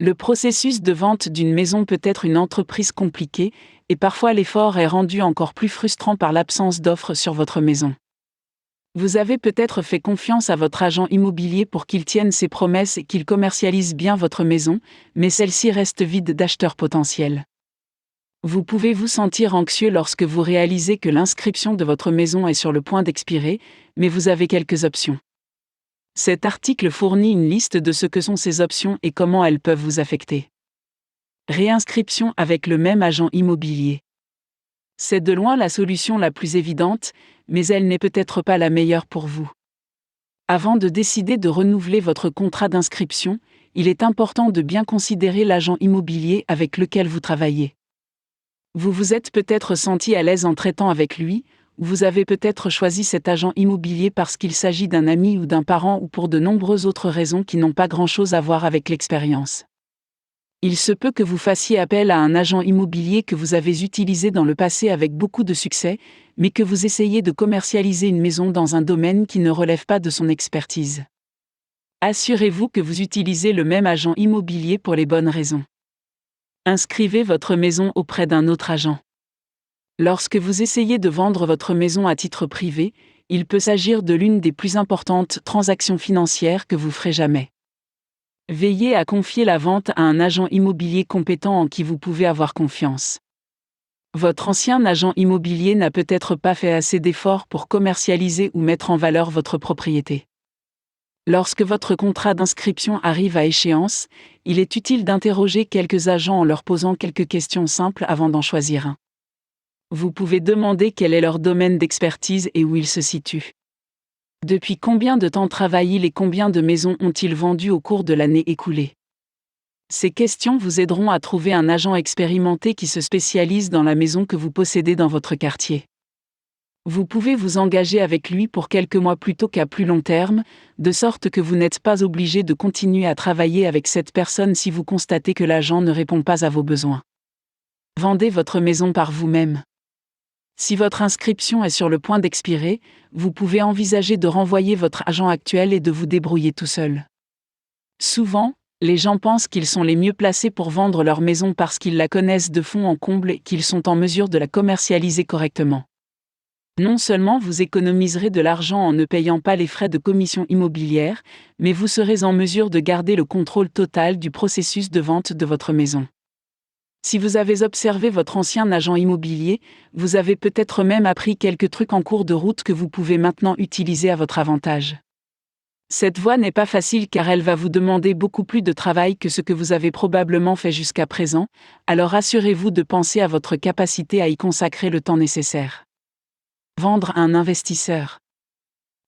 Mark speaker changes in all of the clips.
Speaker 1: Le processus de vente d'une maison peut être une entreprise compliquée, et parfois l'effort est rendu encore plus frustrant par l'absence d'offres sur votre maison. Vous avez peut-être fait confiance à votre agent immobilier pour qu'il tienne ses promesses et qu'il commercialise bien votre maison, mais celle-ci reste vide d'acheteurs potentiels. Vous pouvez vous sentir anxieux lorsque vous réalisez que l'inscription de votre maison est sur le point d'expirer, mais vous avez quelques options. Cet article fournit une liste de ce que sont ces options et comment elles peuvent vous affecter. Réinscription avec le même agent immobilier. C'est de loin la solution la plus évidente, mais elle n'est peut-être pas la meilleure pour vous. Avant de décider de renouveler votre contrat d'inscription, il est important de bien considérer l'agent immobilier avec lequel vous travaillez. Vous vous êtes peut-être senti à l'aise en traitant avec lui, ou vous avez peut-être choisi cet agent immobilier parce qu'il s'agit d'un ami ou d'un parent ou pour de nombreuses autres raisons qui n'ont pas grand-chose à voir avec l'expérience. Il se peut que vous fassiez appel à un agent immobilier que vous avez utilisé dans le passé avec beaucoup de succès, mais que vous essayez de commercialiser une maison dans un domaine qui ne relève pas de son expertise. Assurez-vous que vous utilisez le même agent immobilier pour les bonnes raisons. Inscrivez votre maison auprès d'un autre agent. Lorsque vous essayez de vendre votre maison à titre privé, il peut s'agir de l'une des plus importantes transactions financières que vous ferez jamais. Veillez à confier la vente à un agent immobilier compétent en qui vous pouvez avoir confiance. Votre ancien agent immobilier n'a peut-être pas fait assez d'efforts pour commercialiser ou mettre en valeur votre propriété. Lorsque votre contrat d'inscription arrive à échéance, il est utile d'interroger quelques agents en leur posant quelques questions simples avant d'en choisir un. Vous pouvez demander quel est leur domaine d'expertise et où ils se situent. Depuis combien de temps travaillent-ils et combien de maisons ont-ils vendues au cours de l'année écoulée? Ces questions vous aideront à trouver un agent expérimenté qui se spécialise dans la maison que vous possédez dans votre quartier. Vous pouvez vous engager avec lui pour quelques mois plutôt qu'à plus long terme, de sorte que vous n'êtes pas obligé de continuer à travailler avec cette personne si vous constatez que l'agent ne répond pas à vos besoins. Vendez votre maison par vous-même. Si votre inscription est sur le point d'expirer, vous pouvez envisager de renvoyer votre agent actuel et de vous débrouiller tout seul. Souvent, les gens pensent qu'ils sont les mieux placés pour vendre leur maison parce qu'ils la connaissent de fond en comble et qu'ils sont en mesure de la commercialiser correctement. Non seulement vous économiserez de l'argent en ne payant pas les frais de commission immobilière, mais vous serez en mesure de garder le contrôle total du processus de vente de votre maison. Si vous avez observé votre ancien agent immobilier, vous avez peut-être même appris quelques trucs en cours de route que vous pouvez maintenant utiliser à votre avantage. Cette voie n'est pas facile car elle va vous demander beaucoup plus de travail que ce que vous avez probablement fait jusqu'à présent, alors assurez-vous de penser à votre capacité à y consacrer le temps nécessaire. Vendre à un investisseur.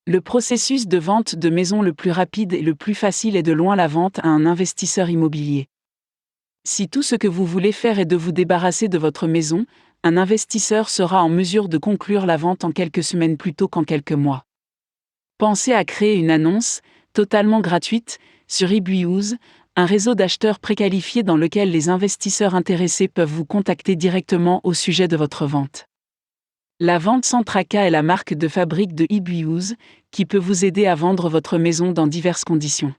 Speaker 1: Le processus de vente de maison le plus rapide et le plus facile est de loin la vente à un investisseur immobilier. Si tout ce que vous voulez faire est de vous débarrasser de votre maison, un investisseur sera en mesure de conclure la vente en quelques semaines plutôt qu'en quelques mois. Pensez à créer une annonce, totalement gratuite, sur Ibiuz, un réseau d'acheteurs préqualifiés dans lequel les investisseurs intéressés peuvent vous contacter directement au sujet de votre vente. La vente sans tracas est la marque de fabrique de Ibiuz, qui peut vous aider à vendre votre maison dans diverses conditions.